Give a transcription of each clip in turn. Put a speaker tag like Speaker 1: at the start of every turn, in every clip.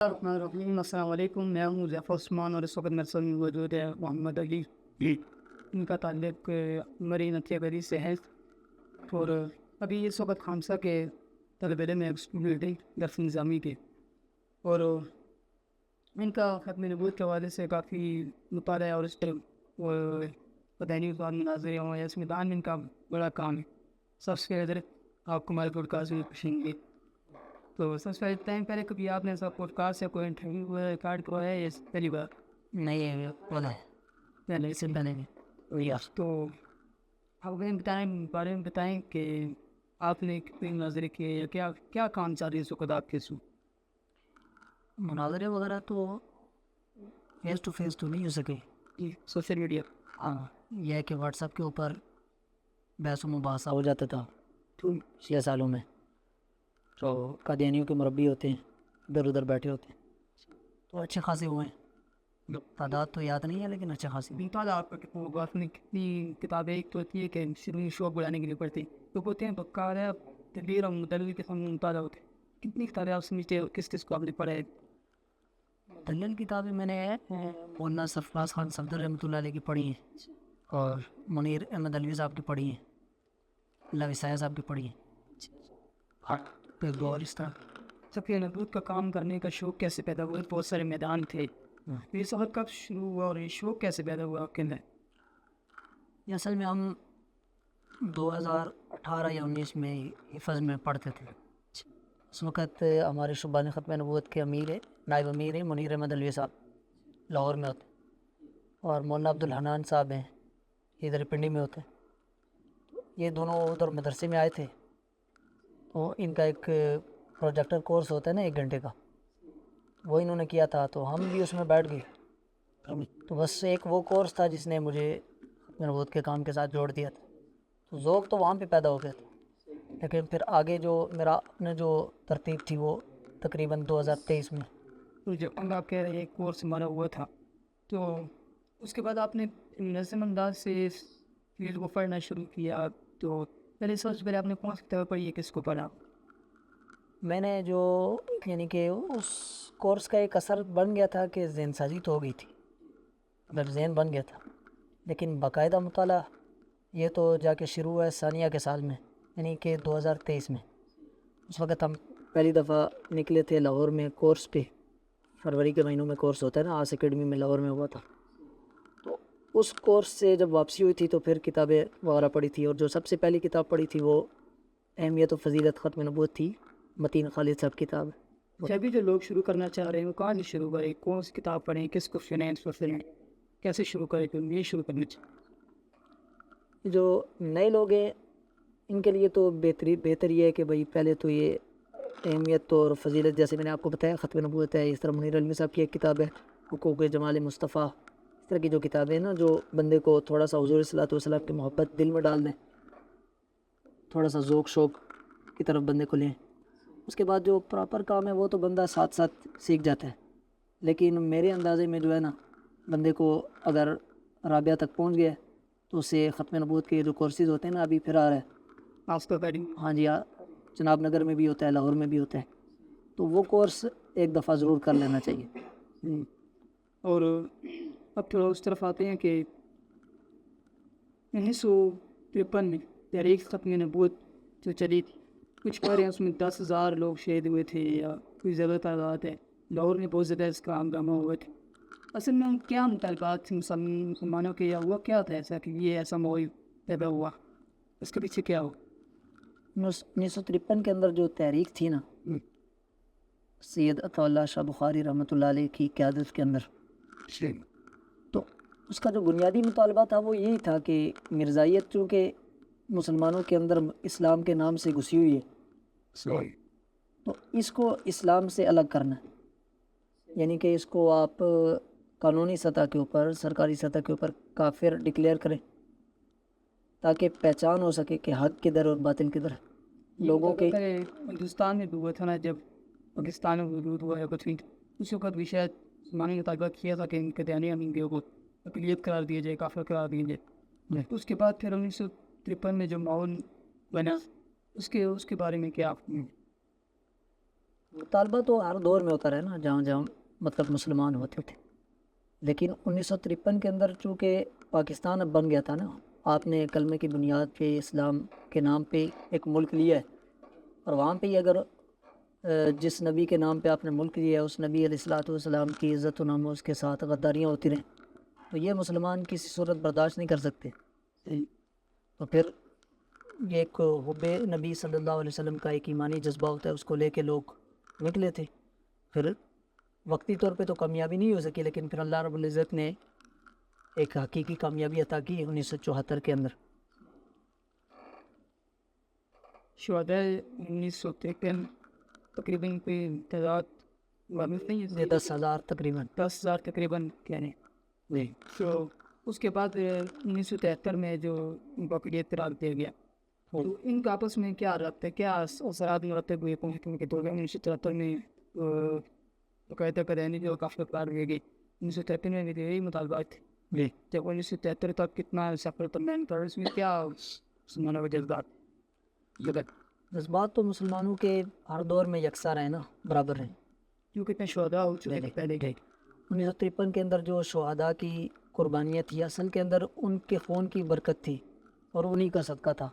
Speaker 1: الرحمن الرحیم، السلام علیکم۔ میں ہوں ظفر عثمان اور اس وقت میرے ساتھ موجود ہے محمد علی۔ ان کا تعلق مری نتیہ گری سے ہے اور ابھی اس وقت خامسہ کے طالب علم ہے، اسٹوڈنٹ ہیں درس نظامی کے، اور ان کا ختم نبوت کے حوالے سے کافی مطالعہ اور اس پہ بدینی بعد مناظرے ہوں یا اس میدان میں ان کا بڑا کام ہے۔ سب سے پہلے آپ کو ہمارے پوڈ کاسٹ میں پوچھیں گے تو سب سے ٹائم پہلے کبھی آپ نے ایسا پوڈ کاسٹ یا کوئی انٹرویو ریکارڈ کروایا ہے یا پہلی بار؟
Speaker 2: نہیں بولا ہے
Speaker 1: پہلے
Speaker 2: اس سے پہلے نہیں.
Speaker 1: تو آپ بارے میں بتائیں کہ آپ نے کتنے مناظرے کیے یا کیا کیا کام چل رہی ہے اس وقت آپ کے سو؟
Speaker 2: مناظرے وغیرہ تو فیس ٹو فیس تو نہیں ہو سکے.
Speaker 1: Social media?
Speaker 2: ہاں، یہ ہے کہ واٹس ایپ کے اوپر بحث و مباحثہ ہو جاتا تھا 6 سالوں میں. تو قادیانیوں کے مربی ہوتے ہیں، ادھر ادھر بیٹھے ہوتے ہیں، تو اچھے خاصے ہوئے ہیں. تعداد تو یاد نہیں ہے لیکن اچھے خاصے.
Speaker 1: مطالعہ آپ کا کتنا ہوگا؟ آپ نے کتنی کتابیں؟ ایک تو ہوتی ہے کہ شروع شوق بڑھانے کے لیے پڑھتی، تو ہوتے ہیں بکار ہے تدبیر اور مدلل کے سامنے مطالعہ ہوتے ہیں. کتنی کتابیں آپ سمجھتے ہو، کس کس کو آپ نے پڑھا ہے؟
Speaker 2: دلیل کتابیں میں نے مولانا سرفراز خان صفدر رحمۃ اللہ علیہ کی پڑھی ہیں، اور منیر احمد علوی صاحب کی پڑھی ہیں، اللہ وسایہ صاحب کی پڑھی ہیں. پھر غور اس طرح
Speaker 1: سفیر نبوت کا کام کرنے کا شوق کیسے پیدا ہوا؟ بہت سارے میدان تھے، یہ سفر کب شروع ہوا اور یہ شوق کیسے پیدا ہوا آپ کے اندر؟
Speaker 2: یہ اصل میں ہم 2018 یا 19 میں حفظ میں پڑھتے تھے. اس وقت ہمارے شعبان ختم نبوت کے امیر ہے، نائب امیر ہیں منیر احمد علوی صاحب، لاہور میں ہوتے ہیں، اور مولانا عبدالحنان صاحب ہیں، ادھر پنڈی میں ہوتے ہیں. یہ دونوں ادھر مدرسے میں آئے تھے، تو ان کا ایک پروجیکٹر کورس ہوتا ہے نا 1 گھنٹے کا، وہ انہوں نے کیا تھا، تو ہم بھی اس میں بیٹھ گئے. تو بس ایک وہ کورس تھا جس نے مجھے ختم نبوت کے کام کے ساتھ جوڑ دیا تھا. تو ذوق تو وہاں پہ پیدا ہو گیا تھا، لیکن پھر آگے جو میرا اپنے جو ترتیب تھی وہ تقریباً 2023 میں.
Speaker 1: تو جب آپ کہہ رہے ہیں ایک کورس ہمارا ہوا تھا، تو اس کے بعد آپ نے منظم انداز سے اس فیلڈ کو پڑھنا شروع کیا، تو پہلے سب سے پہلے آپ نے کون سی کتاب پڑھی ہے، کس کو پڑھا؟
Speaker 2: میں نے جو یعنی کہ اس کورس کا ایک اثر بن گیا تھا کہ ذہن سازی تو ہو گئی تھی، اگر ذہن بن گیا تھا، لیکن باقاعدہ مطالعہ یہ تو جا کے شروع ہوا ہے ثانیہ کے سال میں، یعنی کہ 2023 میں. اس وقت ہم پہلی دفعہ نکلے تھے لاہور میں کورس پہ، فروری کے مہینوں میں کورس ہوتا ہے نا، آس اکیڈمی میں لاہور میں ہوا تھا. تو اس کورس سے جب واپسی ہوئی تھی تو پھر کتابیں وغیرہ پڑھی تھی، اور جو سب سے پہلی کتاب پڑھی تھی وہ اہمیت و فضیلت ختم نبوت تھی، متین خالد صاحب کتاب.
Speaker 1: ابھی جو لوگ شروع کرنا چاہ رہے ہیں وہ کہاں سے شروع کریں، کون سی کتاب پڑھیں، کس کو سنیں، کیسے شروع کریں؟ یہ شروع کرنا چاہیے.
Speaker 2: جو نئے لوگ ہیں ان کے لیے تو بہتر یہ ہے کہ بھائی پہلے تو یہ اہمیت اور فضیلت، جیسے میں نے آپ کو بتایا ختم نبوت ہے، اس طرح منیر علوی صاحب کی ایک کتاب ہے حقوق جمال مصطفیٰ، اس طرح کی جو کتابیں ہیں نا جو بندے کو تھوڑا سا حضور صلی اللہ علیہ وسلم کی محبت دل میں ڈال دیں، تھوڑا سا ذوق شوق کی طرف بندے کو لیں. اس کے بعد جو پراپر کام ہے وہ تو بندہ ساتھ ساتھ سیکھ جاتا ہے، لیکن میرے اندازے میں جو ہے نا، بندے کو اگر رابعہ تک پہنچ گیا تو اسے ختم نبوت کے جو کورسز ہوتے ہیں نا، ابھی پھر آ رہا ہے
Speaker 1: آپ کا گاڑی؟
Speaker 2: ہاں جی، جناب نگر میں بھی ہوتا ہے، لاہور میں بھی ہوتا ہے، تو وہ کورس ایک دفعہ ضرور کر لینا چاہیے.
Speaker 1: اور اب تھوڑا اس طرف آتے ہیں کہ 1953 میں تحریک ختم نبوت جو چلی تھی، کچھ کہہ رہے ہیں اس میں 10,000 لوگ شہید ہوئے تھے یا کوئی زیادہ تعداد ہے، لاہور میں بہت زیادہ اس کا ہنگامہ ہوئے تھے. اصل میں کیا مطالبات تھے مسلمانوں کے، یا ہوا کیا تھا ایسا کہ یہ ایسا ماحول پیدا ہوا، اس کے پیچھے کیا ہو؟
Speaker 2: 1953 کے اندر جو تحریک تھی نا، سید عطا اللہ شاہ بخاری رحمۃ اللہ علیہ کی قیادت کے اندر، تو اس کا جو بنیادی مطالبہ تھا وہ یہی تھا کہ مرزائیت چونکہ مسلمانوں کے اندر اسلام کے نام سے گھسی ہوئی ہے، تو اس کو اسلام سے الگ کرنا ہے، یعنی کہ اس کو آپ قانونی سطح کے اوپر، سرکاری سطح کے اوپر کافر ڈکلیئر کریں، تاکہ پہچان ہو سکے کہ حق کدھر اور باطل کدھر ہے. لوگوں کے
Speaker 1: ہندوستان میں بھی ہوا تھا نا، جب پاکستان میں وجود ہوا ہے کچھ بھی، اس وقت بھی شاید مسلمانوں نے مطالبہ کیا تھا کہ ان کے دینی امین کو اقلیت قرار دیا جائے، کافر قرار دیا جائے. اس کے بعد پھر 1953 میں جو ماحول بنا، اس کے بارے میں کیا؟
Speaker 2: مطالبہ تو ہر دور میں ہوتا رہا نا، جہاں جہاں مطلب مسلمان ہوتے تھے، لیکن 1953 کے اندر چونکہ پاکستان اب بن گیا تھا نا، آپ نے کلمے کی بنیاد پہ اسلام کے نام پہ ایک ملک لیا ہے، اور وہاں پہ ہی اگر جس نبی کے نام پہ آپ نے ملک لیا ہے اس نبی علیہ الصلاۃ والسلام کی عزت و ناموس کے ساتھ غداریاں ہوتی رہیں تو یہ مسلمان کسی صورت برداشت نہیں کر سکتے. تو پھر یہ ایک حب نبی صلی اللہ علیہ وسلم کا ایک ایمانی جذبہ ہوتا ہے، اس کو لے کے لوگ نکلے تھے. پھر وقتی طور پہ تو کامیابی نہیں ہو سکی، لیکن پھر اللہ رب العزت نے ایک حقیقی کامیابی عطا کی 1974 کے اندر.
Speaker 1: شہداء 1953 تقریباً کوئی تعداد معلوم نہیں ہے،
Speaker 2: 10,000 تقریباً.
Speaker 1: 10,000 تقریباً کہنے.
Speaker 2: جی
Speaker 1: تو اس کے بعد 1973 میں جو بقیہ قرار دیا گیا، تو ان کا آپس میں کیا رابطہ ہے، کیا اثرات مرتب ہوئے قوم کے طور پر 1973 میں قاعدہ قرآنی جو کافی قرار دیا گئی 1973 میں بھی یہی مطالبات تھے.
Speaker 2: جی
Speaker 1: جب 1973 تک کتنا سفر تمام تھا، اس میں کیا مسلمانوں کے جذبات
Speaker 2: جذبات تو مسلمانوں کے ہر دور میں یکساں رہے نا، برابر رہے.
Speaker 1: کیوں کتنے شہداء ہو چکے تھے پہلے گئے.
Speaker 2: 1953 کے اندر جو شہداء کی قربانیاں تھی اصل کے اندر ان کے خون کی برکت تھی، اور انہی کا صدقہ تھا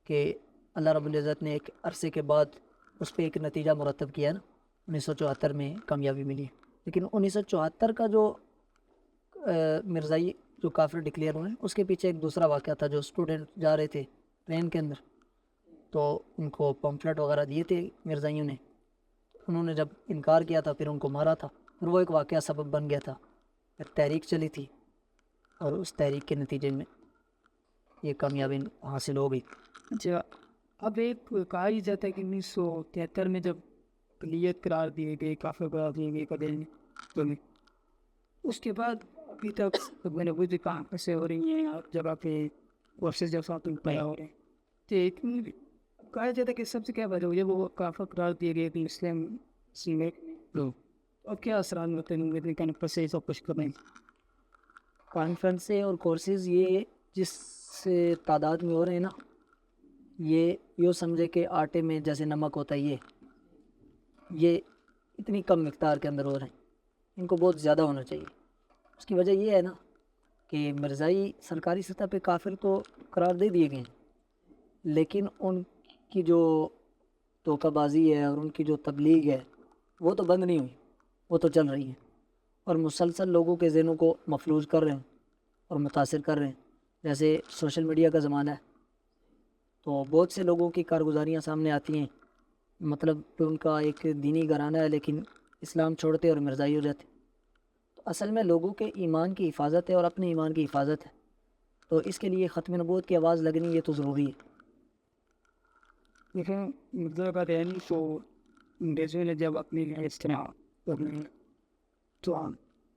Speaker 2: کہ اللہ رب العزت نے ایک عرصے کے بعد اس پہ ایک نتیجہ مرتب کیا نا، 1974 میں کامیابی ملی. لیکن 1974 کا جو مرزائی جو کافر ڈکلیئر ہوئے، اس کے پیچھے ایک دوسرا واقعہ تھا. جو اسٹوڈنٹ جا رہے تھے ٹرین کے اندر، تو ان کو پمفلٹ وغیرہ دیے تھے مرزائیوں نے، انہوں نے جب انکار کیا تھا پھر ان کو مارا تھا. پھر وہ ایک واقعہ سبب بن گیا تھا، پھر تحریک چلی تھی، اور اس تحریک کے نتیجے میں یہ کامیابی حاصل ہو گئی.
Speaker 1: اچھا، اب ایک کہا ہی جاتا ہے کہ 1973 میں جب اقلیت قرار دیے گئے، کافر قرار دیے گئے قبائل میں، اس کے بعد ابھی تک میں نے وہ بھی کہاں سے ہو رہی ہیں، ہر جگہ پہ ورسز جب ساتھ پیدا ہو رہے ہیں. تو کہا جاتا ہے کہ سب سے کیا وجہ ہوئی ہے، وہ کافر قرار دیے گئے کہ مسلم میں اب کیا اثرات ہوتے ہیں کہنے پر سے سب کچھ کریں.
Speaker 2: کانفرنسیں اور کورسز یہ جس تعداد میں ہو رہے ہیں نا، یہ یوں سمجھے کہ آٹے میں جیسے نمک ہوتا ہے، یہ اتنی کم مقدار کے اندر ہو رہے ہیں، ان کو بہت زیادہ ہونا چاہیے. اس کی وجہ یہ ہے نا کہ مرزائی سرکاری سطح پہ کافر تو قرار دے دیے گئے ہیں، لیکن ان کی جو توقع بازی ہے اور ان کی جو تبلیغ ہے وہ تو بند نہیں ہوئی، وہ تو چل رہی ہے، اور مسلسل لوگوں کے ذہنوں کو مفلوج کر رہے ہیں اور متاثر کر رہے ہیں. جیسے سوشل میڈیا کا زمانہ ہے تو بہت سے لوگوں کی کارگزاریاں سامنے آتی ہیں، مطلب کہ ان کا ایک دینی گھرانہ ہے لیکن اسلام چھوڑتے اور مرزائی ہو جاتے. تو اصل میں لوگوں کے ایمان کی حفاظت ہے اور اپنے ایمان کی حفاظت ہے، تو اس کے لیے ختم نبوت کی آواز لگنی یہ تو ضروری ہے.
Speaker 1: دیکھیں مطلب کا دہلی تو انگریزوں نے جب اپنی استعمال تو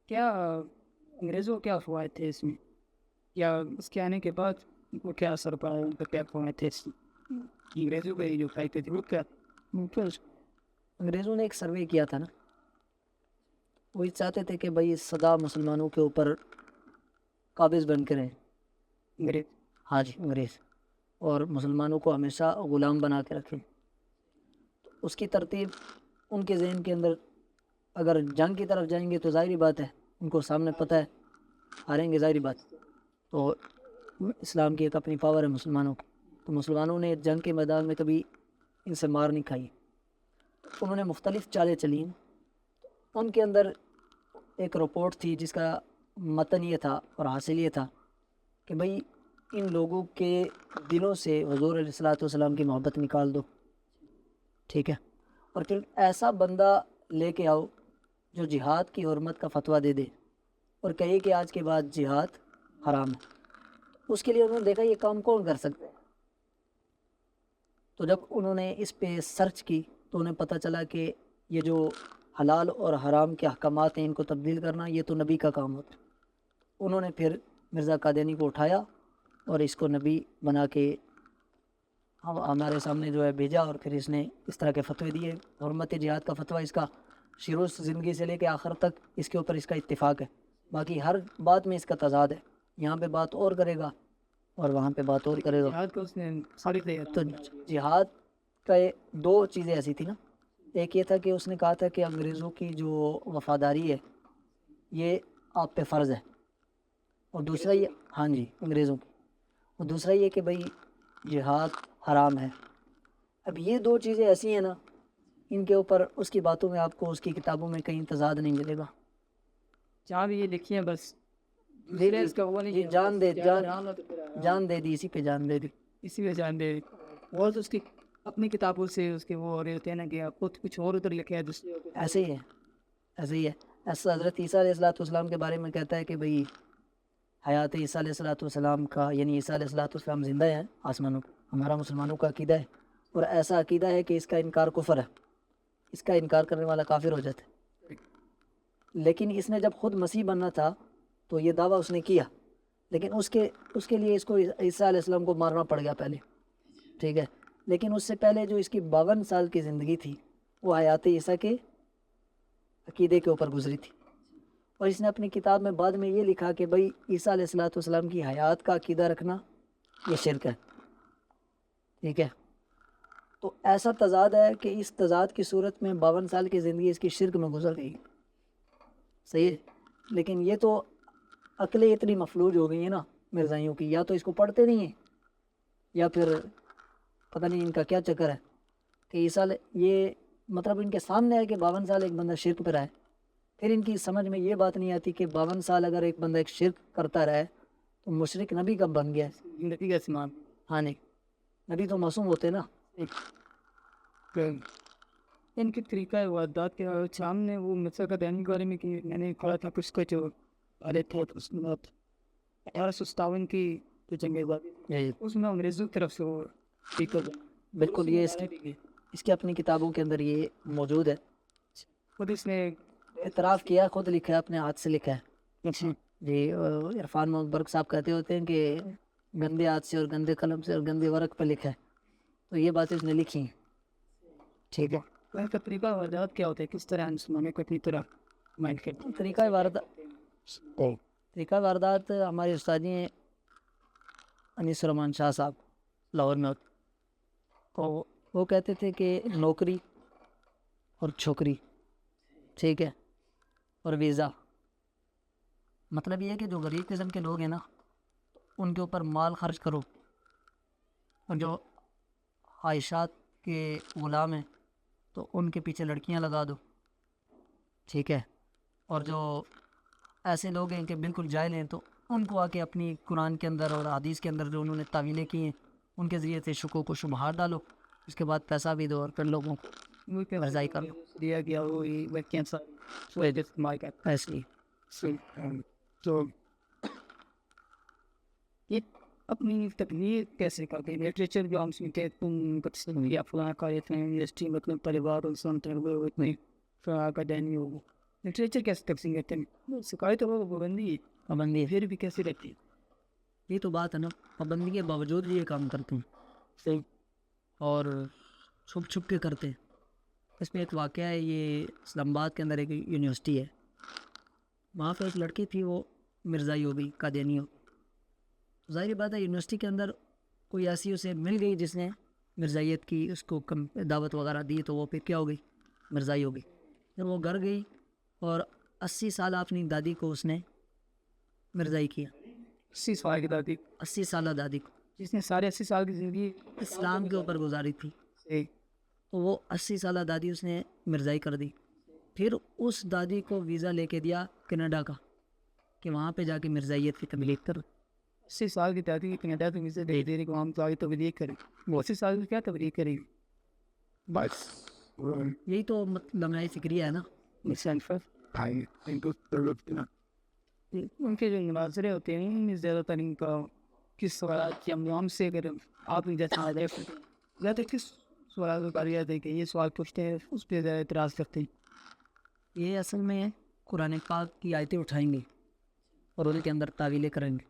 Speaker 1: کیا انگریزوں کو کیا فوائد تھے اس میں، یا اس کے آنے کے بعد ان کو کیا اثر پڑا، ان کا کیا فوائد تھے اس میں، انگریزوں کے جو فائدے تھے وہ کیا.
Speaker 2: انگریزوں نے ایک سروے کیا تھا نا، وہ یہ چاہتے تھے کہ بھائی سدا مسلمانوں کے اوپر قابض بن کے رہیں
Speaker 1: انگریز.
Speaker 2: ہاں جی انگریز، اور مسلمانوں کو ہمیشہ غلام بنا کے رکھیں. تو اس کی ترتیب ان کے ذہن کے اندر اگر جنگ کی طرف جائیں گے تو ظاہری بات ہے ان کو سامنے پتہ ہے ہاریں گے، ظاہری بات. تو اسلام کی ایک اپنی پاور ہے مسلمانوں کی، تو مسلمانوں نے جنگ کے میدان میں کبھی ان سے مار نہیں کھائی. انہوں نے مختلف چالیں چلیں. ان کے اندر ایک رپورٹ تھی جس کا متن یہ تھا اور حاصل یہ تھا کہ بھئی ان لوگوں کے دلوں سے حضور علیہ الصلوۃ والسلام کی محبت نکال دو، ٹھیک ہے، اور پھر ایسا بندہ لے کے آؤ جو جہاد کی حرمت کا فتویٰ دے دے اور کہے کہ آج کے بعد جہاد حرام ہے. اس کے لیے انہوں نے دیکھا یہ کام کون کر سکتے ہیں. تو جب انہوں نے اس پہ سرچ کی تو انہیں پتہ چلا کہ یہ جو حلال اور حرام کے احکامات ہیں ان کو تبدیل کرنا یہ تو نبی کا کام ہوتا ہے. انہوں نے پھر مرزا قادیانی کو اٹھایا اور اس کو نبی بنا کے ہمارے سامنے جو ہے بھیجا، اور پھر اس نے اس طرح کے فتوے دیے. حرمت جہاد کا فتویٰ اس کا شروع زندگی سے لے کے آخر تک اس کے اوپر اس کا اتفاق ہے، باقی ہر بات میں اس کا تضاد ہے. یہاں پہ بات اور کرے گا اور وہاں پہ بات اور کرے گا.
Speaker 1: جہاد کو اس نے ساری تیار.
Speaker 2: تو جہاد کا دو چیزیں ایسی تھی نا ایک یہ تھا کہ اس نے کہا تھا کہ انگریزوں کی جو وفاداری ہے یہ آپ پہ فرض ہے، اور دوسرا یہ، ہاں جی انگریزوں کی، اور دوسرا یہ کہ بھائی جہاد حرام ہے۔ اب یہ دو چیزیں ایسی ہیں نا، ان کے اوپر اس کی باتوں میں آپ کو اس کی کتابوں میں کہیں تضاد نہیں ملے گا۔
Speaker 1: جہاں بھی یہ لکھی ہے بس
Speaker 2: جی
Speaker 1: اس کا وہ نہیں
Speaker 2: جی،
Speaker 1: ہے،
Speaker 2: جان دے،
Speaker 1: جان
Speaker 2: جان دے دی، اسی پہ جان دے دی۔
Speaker 1: اسی میں جان دے اور اس کی اپنی کتابوں سے اس کے وہ ہو رہے ہوتے ہیں نا کہ خود کچھ اور ادھر لکھے ہے دوسرے
Speaker 2: ایسے ہی ہے، ایسے ہی ہے۔ ایسا حضرت عیسیٰ علیہ السلام کے بارے میں کہتا ہے کہ بھئی حیات عیسیٰ علیہ السلام کا، یعنی عیسیٰ علیہ السلام زندہ ہیں آسمانوں کو، ہمارا مسلمانوں کا عقیدہ ہے، اور ایسا عقیدہ ہے کہ اس کا انکار کفر ہے، اس کا انکار کرنے والا کافر ہو جاتا ہے۔ لیکن اس نے جب خود مسیح بننا تھا تو یہ دعویٰ اس نے کیا، لیکن اس کے لیے اس کو عیسیٰ علیہ السلام کو مارنا پڑ گیا پہلے، ٹھیک ہے۔ لیکن اس سے پہلے جو اس کی 52 سال کی زندگی تھی وہ حیات عیسیٰ کے عقیدے کے اوپر گزری تھی، اور اس نے اپنی کتاب میں بعد میں یہ لکھا کہ بھئی عیسیٰ علیہ السلام کی حیات کا عقیدہ رکھنا یہ شرک ہے، ٹھیک ہے۔ تو ایسا تضاد ہے کہ اس تضاد کی صورت میں 52 سال کی زندگی اس کی شرک میں گزر گئی، صحیح ہے۔ لیکن یہ تو عقلیں اتنی مفلوج ہو گئی ہیں نا مرزائیوں کی، یا تو اس کو پڑھتے نہیں ہیں یا پھر پتہ نہیں ان کا کیا چکر ہے کہ عیسیٰ یہ مطلب ان کے سامنے ہے کہ 52 سال ایک بندہ شرک پہ رہا ہے، پھر ان کی سمجھ میں یہ بات نہیں آتی کہ 52 سال اگر ایک بندہ ایک شرک کرتا رہے تو مشرک نبی کب بن گیا ہے؟
Speaker 1: زندگی کا اسلام
Speaker 2: ہاں نہیں، نبی تو معصوم ہوتے نا۔
Speaker 1: ان کے طریقہ واردات کے سامنے وہ مصر کا دہنی کے بارے میں کہ میں نے پڑھا تھا کچھ کا جو ارے تھے اس میں 1857 کی جو جنگ بازی اس میں انگریزوں کی طرف سے وہ
Speaker 2: بالکل، یہ اس کی اپنی کتابوں کے اندر یہ موجود ہے،
Speaker 1: خود اس نے
Speaker 2: اعتراف کیا، خود لکھا ہے، اپنے ہاتھ سے لکھا ہے جی۔ عرفان محمد برق صاحب کہتے ہوتے ہیں کہ گندے ہاتھ سے اور گندے قلم سے اور گندے ورق پہ لکھا ہے، تو یہ باتیں اس نے لکھی ہیں، ٹھیک ہے۔
Speaker 1: ان کا طریقہ واردات کیا ہوتا ہے، کس طرح مسلمانوں کو اپنی طرح مائنڈ کرتے
Speaker 2: طریقہ واردات ہمارے استاد جی ہیں انیس الرحمن شاہ صاحب لاہور میں ہوتے، تو وہ کہتے تھے کہ نوکری اور چھوکری، ٹھیک ہے، اور ویزا، مطلب یہ ہے کہ جو غریب قسم کے لوگ ہیں نا ان کے اوپر مال خرچ کرو، اور جو خواہشات کے غلام ہیں تو ان کے پیچھے لڑکیاں لگا دو، ٹھیک ہے، اور جو ایسے لوگ ہیں کہ بالکل جاہل ہیں تو ان کو آ کے اپنی قرآن کے اندر اور حدیث کے اندر جو انہوں نے تعویلیں کی ہیں ان کے ذریعے سے شکوک و شبہات ڈالو، اس کے بعد پیسہ بھی دو اور پھر لوگوں کو رضائی کر لو،
Speaker 1: دیا گیا وہ
Speaker 2: ایسے ہی۔
Speaker 1: تو یہ اپنی تکلیف کیسے کرتے ہیں؟ لٹریچر جو ہم سنتے ہیں تم یا فلاں کا اتنے یونیورسٹی مطلب طالبات اور سنتے ہیں وہ اتنے فلاں کا دینی ہو، لٹریچر کیسے تقسیم کرتے ہیں؟ سکھائی تو وہ پابندی
Speaker 2: پابندی
Speaker 1: پھر بھی کیسے رہتی ہے؟
Speaker 2: یہ تو بات ہے نا، پابندی کے باوجود بھی یہ کام کرتے ہیں
Speaker 1: صحیح،
Speaker 2: اور چھپ چھپ کے کرتے ہیں۔ اس میں ایک واقعہ ہے، یہ اسلام آباد کے اندر ایک یونیورسٹی ہے، وہاں پہ ایک لڑکی تھی وہ مرزائی ہو گئی، قادیانی ہو، ظاہر بات ہے یونیورسٹی کے اندر کوئی ایسی اسے مل گئی جس نے مرزائیت کی اس کو دعوت وغیرہ دی تو وہ پھر کیا ہو گئی، مرزائی ہو گئی۔ پھر وہ گھر گئی اور 80 سال اپنی دادی کو اس نے مرزائی کیا،
Speaker 1: 80 سال کی دادی
Speaker 2: 80 سالہ دادی کو
Speaker 1: جس نے سارے 80 سال کی زندگی
Speaker 2: اسلام کے اوپر گزاری تھی،
Speaker 1: صحیح،
Speaker 2: تو وہ 80 سالہ دادی اس نے مرزائی کر دی۔ پھر اس دادی کو ویزا لے کے دیا کینیڈا کا کہ وہاں پہ جا کے مرزائیت کی تبلیغ کر۔
Speaker 1: 80 سال کی دادی کینیڈا سے ویزا دے دے کہ ہم ساری تبلیغ کریں، وہ 80 سال کی کیا تبلیغ کریں گی؟ بس
Speaker 2: یہی تو لمحہ فکریہ ہے نا۔
Speaker 1: ان کے جو مناظرے ہوتے ہیں ان میں زیادہ تر ان کا کس سوالات کے عوام سے اگر آپ زیادہ کس سوالات کو کاری جاتے ہیں کہ یہ سوال پوچھتے ہیں اس پہ زیادہ اعتراض کرتے ہیں؟
Speaker 2: یہ اصل میں قرآن پاک کی آیتیں اٹھائیں گے اور ان کے اندر تعویلیں کریں گے،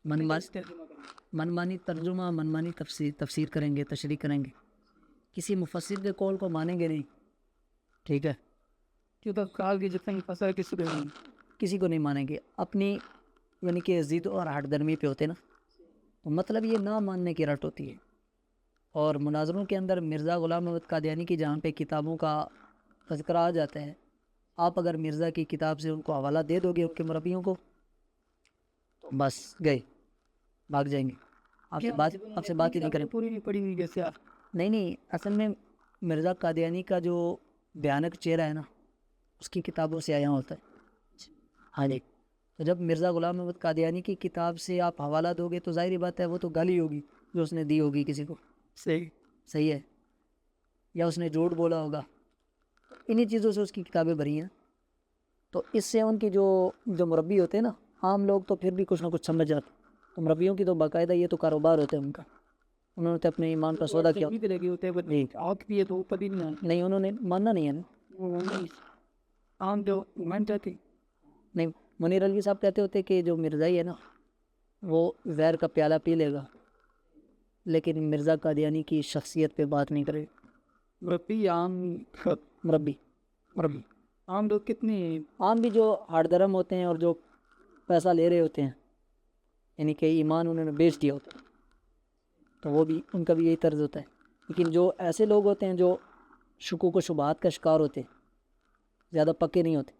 Speaker 2: منمانی ترجمہ، منمانی تفسیر کریں گے، تشریح کریں گے، کسی مفسر کے قول کو مانیں گے نہیں، ٹھیک ہے،
Speaker 1: کیونکہ کال کی جتنا فصل
Speaker 2: کسی کو نہیں مانیں گے، اپنی یعنی کہ ضد اور ہٹ درمی پہ ہوتے نا، تو مطلب یہ نہ ماننے کی رٹ ہوتی ہے، اور مناظروں کے اندر مرزا غلام محمد قادیانی کی جہاں پہ کتابوں کا تذکرہ آ جاتا ہے، آپ اگر مرزا کی کتاب سے ان کو حوالہ دے دو گے ان کے مربیوں کو، تو بس گئے، بھاگ جائیں گے، آپ سے بات ہی نہیں کریں۔
Speaker 1: پوری نہیں پڑی ہوئی جیسے آپ
Speaker 2: نہیں، اصل میں مرزا قادیانی کا جو بھیانک چہرہ ہے نا، اس کی کتابوں سے آیا ہوتا ہے۔ ہاں جی، تو جب مرزا غلام محمد قادیانی کی کتاب سے آپ حوالہ دو گے تو ظاہری بات ہے وہ تو گالی ہوگی جو اس نے دی ہوگی کسی کو، صحیح ہے، یا اس نے جھوٹ بولا ہوگا، انہی چیزوں سے اس کی کتابیں بھری ہیں۔ تو اس سے ان کی جو مربی ہوتے ہیں نا، عام لوگ تو پھر بھی کچھ نہ کچھ سمجھ جاتے، تو مربیوں کی تو باقاعدہ یہ تو کاروبار ہوتا ہے ان کا، انہوں نے تو اپنے ایمان کا سودا کیا نہیں، انہوں نے ماننا نہیں ہے نا۔
Speaker 1: عام جو مان جاتے
Speaker 2: نہیں، منیر الوی صاحب کہتے ہوتے کہ جو مرزائی ہے نا وہ زہر کا پیالہ پی لے گا لیکن مرزا قادیانی کی شخصیت پہ بات نہیں کرے گا۔ مربی
Speaker 1: عام لوگ کتنے
Speaker 2: عام بھی جو ہارڈ درم ہوتے ہیں اور جو پیسہ لے رہے ہوتے ہیں، یعنی کہ ایمان انہوں نے بیچ دیا ہوتا ہے، تو وہ بھی ان کا بھی یہی طرز ہوتا ہے۔ لیکن جو ایسے لوگ ہوتے ہیں جو شکوک و شبہات کا شکار ہوتے ہیں، زیادہ پکے نہیں ہوتے،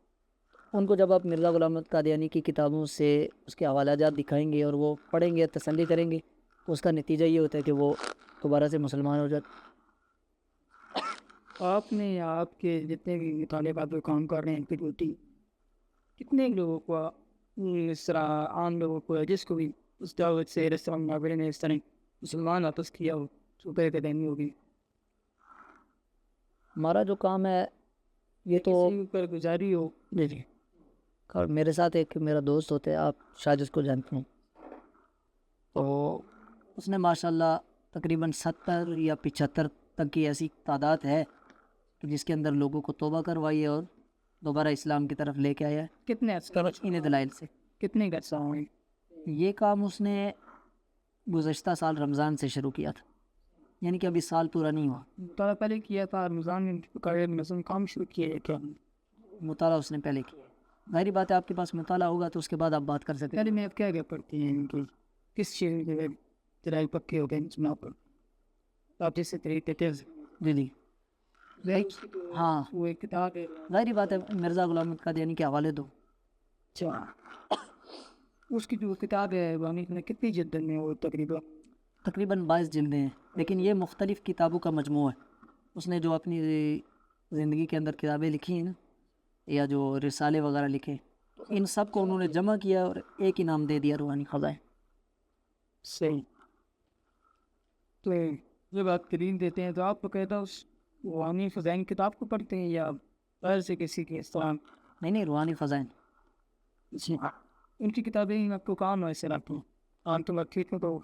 Speaker 2: ان کو جب آپ مرزا غلام محمد قادیانی کی کتابوں سے اس کے حوالہ جات دکھائیں گے اور وہ پڑھیں گے، تسلی کریں گے، تو اس کا نتیجہ یہ ہوتا ہے کہ وہ دوبارہ سے مسلمان ہو جاتے۔
Speaker 1: آپ نے یا آپ کے جتنے بھی طالبات جو کام کر رہے ہیں پھر ڈیوٹی، کتنے لوگوں کو اس طرح عام لوگوں کو جس کو بھی اس دعوت سے رسول اللہ نے اس طرح مسلمان واپس کیا ہو صبح کے دینی ہوگی؟
Speaker 2: ہمارا جو کام ہے یہ تو
Speaker 1: پر گزاری ہو
Speaker 2: جی، اور میرے ساتھ ایک میرا دوست ہوتے ہیں، آپ شاید اس کو جانتے ہیں، تو اس نے ماشاءاللہ تقریباً 70 یا 75 تک کی ایسی تعداد ہے کہ جس کے اندر لوگوں کو توبہ کروائی ہے اور دوبارہ اسلام کی طرف لے کے آیا ہے،
Speaker 1: کتنے
Speaker 2: انہیں دلائل سے۔
Speaker 1: کتنے کا ہوئے؟
Speaker 2: یہ کام اس نے گزشتہ سال رمضان سے شروع کیا تھا، یعنی کہ ابھی سال پورا نہیں ہوا،
Speaker 1: مطالعہ پہلے کیا تھا رمضان میں کام شروع کیا ہے کیا؟
Speaker 2: مطالعہ اس نے پہلے کیا۔ ظاہری بات ہے آپ کے پاس مطالعہ ہوگا تو اس کے بعد آپ بات کر سکتے ہیں۔
Speaker 1: پہلے میں آپ کیا پڑھتی ہیں ان کی کس چیز کے دلائل پکے ہو گئے سنا پر آپ جیسے طریقے
Speaker 2: جی ہاں،
Speaker 1: وہ ایک کتاب ہے،
Speaker 2: ظاہری بات ہے مرزا غلام محمد قادیانی کے حوالے دو۔
Speaker 1: اچھا، اس کی جو کتاب ہے وہ کتنی جلد میں وہ
Speaker 2: تقریباً 22 جلدیں ہیں، لیکن یہ مختلف کتابوں کا مجموعہ ہے۔ اس نے جو اپنی زندگی کے اندر کتابیں لکھی ہیں نا، یا جو رسالے وغیرہ لکھے، ان سب کو انہوں نے جمع کیا اور ایک انعام دے دیا، روحانی خزائن۔
Speaker 1: صحیح، تو جب آپ ترین دیتے ہیں تو آپ کو کہتا اس روحانی خزائن کتاب کو پڑھتے ہیں یا غیر سے کسی کے استعمال؟
Speaker 2: نہیں، روحانی خزائن۔
Speaker 1: ان کی کتابیں آپ کو کام ایسے رکھتے ہیں عام تو مارکیٹ میں تو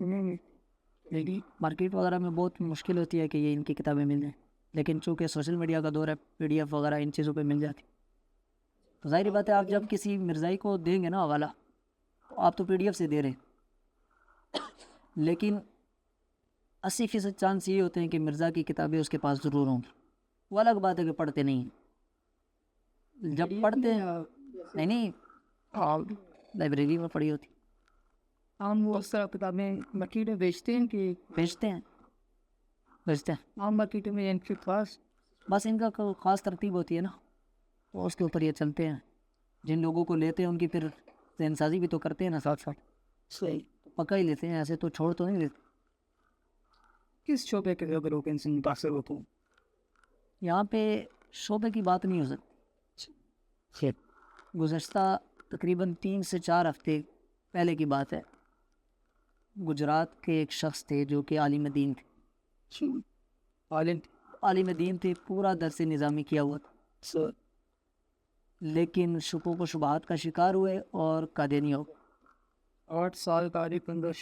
Speaker 1: نہیں،
Speaker 2: مارکیٹ وغیرہ میں بہت مشکل ہوتی ہے کہ یہ ان کی کتابیں مل جائیں، لیکن چونکہ سوشل میڈیا کا دور ہے، PDF وغیرہ ان چیزوں پہ مل جاتی، تو ظاہری بات ہے آپ جب کسی مرزائی کو دیں گے نا حوالہ، تو آپ تو PDF سے دے رہے ہیں، لیکن 80% چانس یہ ہوتے ہیں کہ مرزا کی کتابیں اس کے پاس ضرور ہوں گی۔ وہ الگ بات ہے کہ پڑھتے نہیں ہیں، جب پڑھتے ہیں نہیں لائبریری میں پڑھی ہوتی،
Speaker 1: عام وہ اس طرح کتابیں مارکیٹ میں بیچتے ہیں کہ
Speaker 2: بیچتے ہیں
Speaker 1: عام مارکیٹ میں ان کے پاس
Speaker 2: بس ان کا خاص ترتیب ہوتی ہے نا، تو اس کے اوپر یہ چلتے ہیں، جن لوگوں کو لیتے ہیں ان کی پھر ذہن سازی بھی تو کرتے ہیں نا ساتھ ساتھ،
Speaker 1: صحیح
Speaker 2: پکا ہی لیتے ہیں، ایسے تو چھوڑ تو نہیں دیتے۔
Speaker 1: کس شعبے کے لوگ ان سے متاثر ہوتے ہیں؟
Speaker 2: یہاں پہ شعبے کی بات نہیں ہو سکتی، گزشتہ تقریباً 3 سے 4 ہفتے پہلے کی بات ہے، گجرات کے ایک شخص تھے جو کہ عالم دین تھے، عالم دین تھے، پورا درس نظامی کیا ہوا تھا، لیکن شکوک و شبہات کا شکار ہوئے اور قادیانی ہو گئے۔
Speaker 1: 8 سال تعریف 15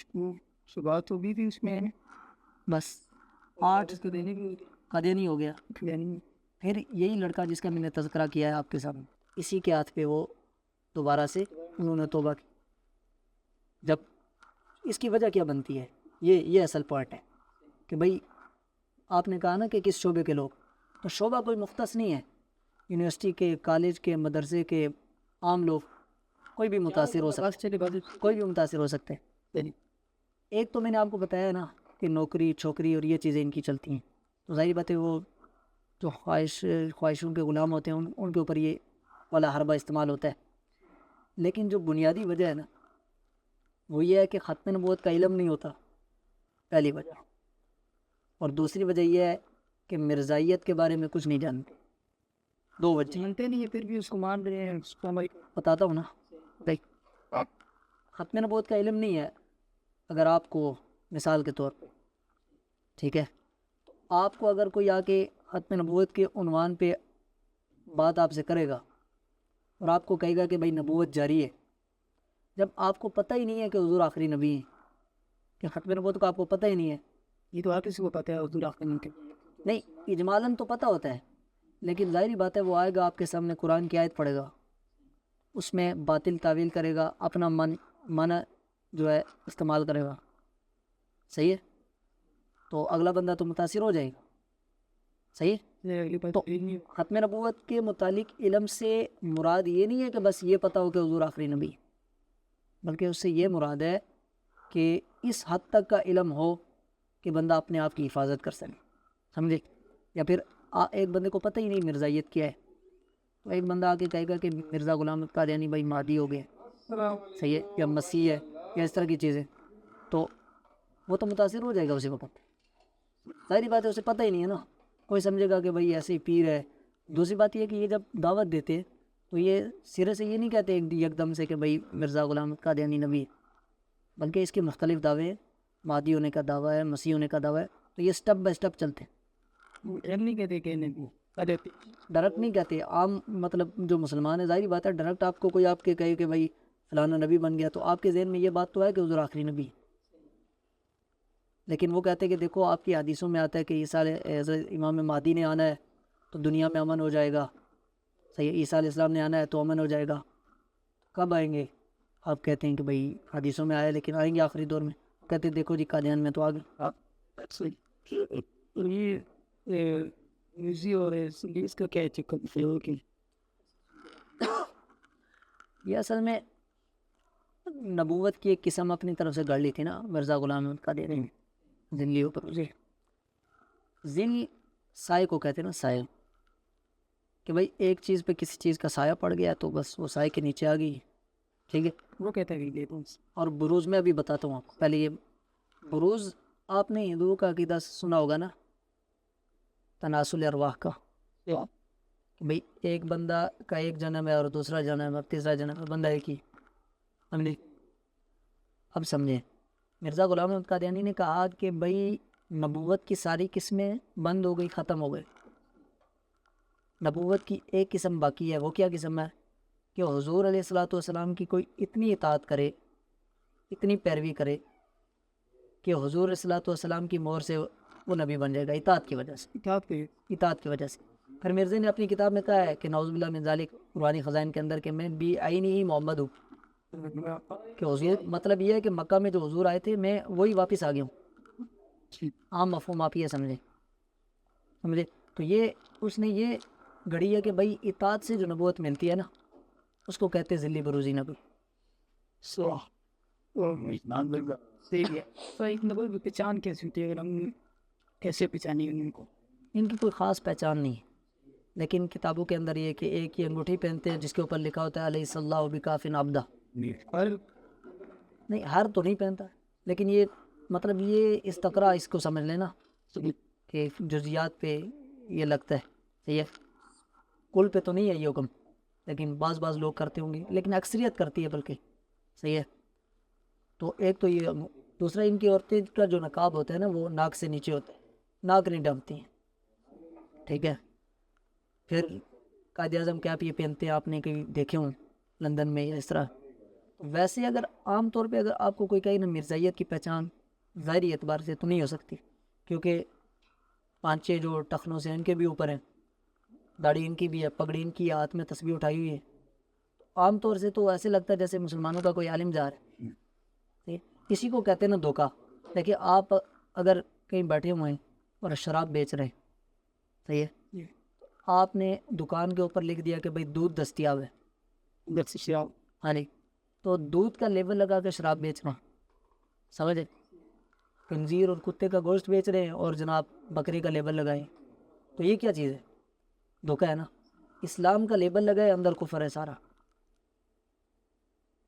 Speaker 1: شبہات ہوگی تھی اس میں،
Speaker 2: بس 8 قادیانی ہو گیا۔ پھر یہی لڑکا جس کا میں نے تذکرہ کیا ہے آپ کے سامنے، اسی کے ہاتھ پہ وہ دوبارہ سے انہوں نے توبہ کی۔ جب اس کی وجہ کیا بنتی ہے، یہ اصل پوائنٹ ہے کہ بھائی آپ نے کہا نا کہ کس شعبے کے لوگ، تو شعبہ کوئی مختص نہیں ہے، یونیورسٹی کے، کالج کے، مدرسے کے عام لوگ کوئی بھی متاثر ہو سکتے ہیں، کوئی بھی متاثر ہو سکتے ہیں۔ ایک تو میں نے آپ کو بتایا نا کہ نوکری چھوکری اور یہ چیزیں ان کی چلتی ہیں، تو ظاہر بات ہے وہ جو خواہشوں کے غلام ہوتے ہیں ان کے اوپر یہ والا حربہ استعمال ہوتا ہے. لیکن جو بنیادی وجہ ہے نا وہ یہ ہے کہ ختم نبوت کا علم نہیں ہوتا، پہلی وجہ، اور دوسری وجہ یہ ہے کہ مرزائیت کے بارے میں کچھ نہیں جانتے. دو وجہ
Speaker 1: جانتے نہیں ہے پھر بھی اس کو مان رہے ہیں، اس کو ہماری
Speaker 2: بتاتا ہوں نا. دیکھ، ختم نبوت کا علم نہیں ہے اگر آپ کو، مثال کے طور پہ، ٹھیک ہے، آپ کو اگر کوئی آ کے ختم نبوت کے عنوان پہ بات آپ سے کرے گا اور آپ کو کہے گا کہ بھائی نبوت جاری ہے، جب آپ کو پتہ ہی نہیں ہے کہ حضور آخری نبی ہیں، کہ ختم نبوت کا آپ کو پتہ ہی نہیں ہے،
Speaker 1: یہ تو ہر کسی کو پتہ ہے حضور آخری کے
Speaker 2: نہیں اجمالاً تو پتہ ہوتا ہے، لیکن ظاہری بات ہے وہ آئے گا آپ کے سامنے قرآن کی آیت پڑھے گا، اس میں باطل تعویل کرے گا، اپنا من جو ہے استعمال کرے گا، صحیح ہے، تو اگلا بندہ تو متاثر ہو جائے گا، صحیح ہے. تو ختم نبوت کے متعلق علم سے مراد یہ نہیں ہے کہ بس یہ پتہ ہو کہ حضور آخری نبی، بلکہ اس سے یہ مراد ہے کہ اس حد تک کا علم ہو کہ بندہ اپنے آپ کی حفاظت کر سکے، سمجھے. یا پھر ایک بندے کو پتہ ہی نہیں مرزائیت کیا ہے، تو ایک بندہ آ کے کہے گا کہ مرزا غلام احمد قادیانی بھائی مہدی ہو گئے، صحیح ہے، یا مسیح ہے، یا اس طرح کی چیزیں، تو وہ تو متاثر ہو جائے گا اسی وقت. ظاہری بات ہے اسے پتہ ہی نہیں ہے نا، کوئی سمجھے گا کہ بھائی ایسے ہی پیر ہے. دوسری بات یہ ہے کہ یہ جب دعوت دیتے تو یہ سرے سے یہ نہیں کہتے ایک دم سے کہ بھائی مرزا غلام احمد قادیانی نبی ہے، بلکہ اس کے مختلف دعوے، مہدی ہونے کا دعویٰ ہے، مسیح ہونے کا دعویٰ ہے، تو یہ سٹیپ بائی سٹیپ چلتے ہیں.
Speaker 1: نہیں کہتے کہنے کو
Speaker 2: ڈائریکٹ نہیں کہتے. عام مطلب جو مسلمان ہے، ظاہری بات ہے ڈائریکٹ آپ کو کوئی آپ کے کہے کہ بھائی فلانا نبی بن گیا تو آپ کے ذہن میں یہ بات تو ہے کہ حضور آخری نبی، لیکن وہ کہتے ہیں کہ دیکھو آپ کی حدیثوں میں آتا ہے کہ عیسیٰ حضرت امام مہدی نے آنا ہے تو دنیا میں امن ہو جائے گا، صحیح ہے، عیسیٰ علیہ السلام نے آنا ہے تو امن ہو جائے گا. کب آئیں گے؟ آپ کہتے ہیں کہ بھائی حدیثوں میں آئے لیکن آئیں گے آخری دور میں. کہتے ہیں دیکھو جی قادیان میں تو آ گئے.
Speaker 1: یہ میوزی اور اس کا کیا ہے؟
Speaker 2: یہ اصل میں نبوت کی ایک قسم اپنی طرف سے گڑھ لی تھی نا مرزا غلام احمد قادیانی ذلی اوپر. ذل سائے کو کہتے ہیں نا، سایہ، کہ بھائی ایک چیز پہ کسی چیز کا سایہ پڑ گیا تو بس وہ سائے کے نیچے آ گئی، ٹھیک ہے.
Speaker 1: وہ کہتا ہے.
Speaker 2: اور بروز میں ابھی بتاتا ہوں آپ کو. پہلے یہ بروز آپ نے ہندوؤں کا عقیدہ سنا ہوگا نا، تناسل ارواح کا، کہ بھئی ایک بندہ کا ایک جنم ہے اور دوسرا جنم ہے، تیسرا جنم ہے، بندہ ایک ہی. ہم نے اب سمجھیں، مرزا غلام احمد قادیانی نے کہا کہ بھئی نبوت کی ساری قسمیں بند ہو گئی، ختم ہو گئے، نبوت کی ایک قسم باقی ہے. وہ کیا قسم ہے؟ کہ حضور علیہ السلام کی کوئی اتنی اطاعت کرے، اتنی پیروی کرے کہ حضور علیہ السلام کی مہر سے وہ نبی بن جائے گا، اطاعت کی وجہ سے، اطاعت کی وجہ سے. پھر مرزا نے اپنی کتاب میں کہا ہے کہ نعوذ باللہ من ذالک، قرآنی خزائن کے اندر، کہ میں بھی عینی ہی محمد ہوں، کہ حضور مطلب یہ ہے کہ مکہ میں جو حضور آئے تھے میں وہی واپس آ گیا ہوں. عام مفہوم آپ یہ سمجھے. تو یہ اس نے یہ گھڑی ہے کہ بھائی اطاعت سے جو نبوت ملتی ہے نا اس کو کہتے ہیں ذلی بروزی نبی.
Speaker 1: تو ایک نبوت کی پہچان کیسے ہوتی ہے؟ کیسے پہچانی ان کو؟
Speaker 2: ان کی کوئی خاص پہچان نہیں ہے، لیکن کتابوں کے اندر یہ کہ ایک ہی انگوٹھی پہنتے ہیں جس کے اوپر لکھا ہوتا ہے علیہ اللہ بکافٍ عبدہ. نہیں ہر تو نہیں پہنتا، لیکن یہ مطلب یہ استقرا اس کو سمجھ لینا کہ جزیات پہ یہ لگتا ہے، صحیح ہے، کل پہ تو نہیں ہے یہ حکم، لیکن بعض لوگ کرتے ہوں گے، لیکن اکثریت کرتی ہے بلکہ، صحیح ہے. تو ایک تو یہ، دوسرا ان کی عورتیں کا جو نقاب ہوتا ہے نا وہ ناک سے نیچے ہوتا ہے، ناک نہیں ڈھانپتی ہیں، ٹھیک ہے. پھر قائد اعظم کیا یہ پہنتے ہیں، آپ نے کہیں دیکھے ہوں لندن میں یا اس طرح. ویسے اگر عام طور پہ اگر آپ کو کوئی کہے نا مرزائیت کی پہچان ظاہری اعتبار سے تو نہیں ہو سکتی، کیونکہ 5-6 جو ٹخنوں سے ان کے بھی اوپر ہیں، داڑھی ان کی بھی ہے، پگڑی ان کی، ہاتھ میں تسبیح اٹھائی ہوئی ہے. عام طور سے تو ایسے لگتا ہے جیسے مسلمانوں کا کوئی عالم جا رہا ہے. کسی کو کہتے ہیں نا دھوکہ. دیکھیے آپ اگر کہیں بیٹھے ہوئے ہیں اور شراب بیچ رہے ہیں، صحیح ہے، آپ نے دکان کے اوپر لکھ دیا کہ بھائی دودھ دستیاب ہے، ہاں نہیں، تو دودھ کا لیبل لگا کے شراب بیچ رہا، سمجھے. خنزیر اور کتے کا گوشت بیچ رہے ہیں اور جناب بکری کا لیبل لگائیں، تو یہ کیا چیز ہے؟ دھوکہ ہے نا. اسلام کا لیبل لگائے، اندر کفر ہے سارا.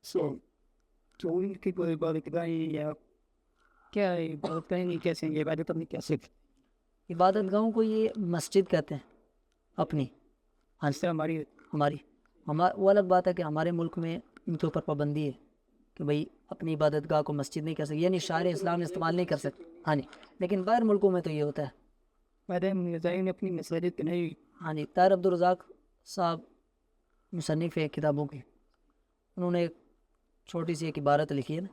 Speaker 1: تو ان کی کوئی عبادت گاہیں یا کیا ہے؟ عبادت گاہیں نہیں کیسے ہیں؟ عبادت اپنی کیسے
Speaker 2: عبادت گاہوں کو یہ مسجد کہتے ہیں اپنی. ہاں
Speaker 1: جس طرح ہماری
Speaker 2: ہماری وہ الگ بات ہے کہ ہمارے ملک میں ان کے اوپر پابندی ہے کہ بھئی اپنی عبادت گاہ کو مسجد نہیں کر سکتے، یعنی شاعر اسلام استعمال نہیں کر سکتے. ہاں جی، لیکن باہر ملکوں میں تو یہ ہوتا ہے.
Speaker 1: میرے مظاہرین نے اپنی مساجد نہیں.
Speaker 2: ہاں جی، طاہر عبدالرزاق صاحب مصنف ہے کتابوں کے، انہوں نے ایک چھوٹی سی ایک عبارت لکھی ہے نا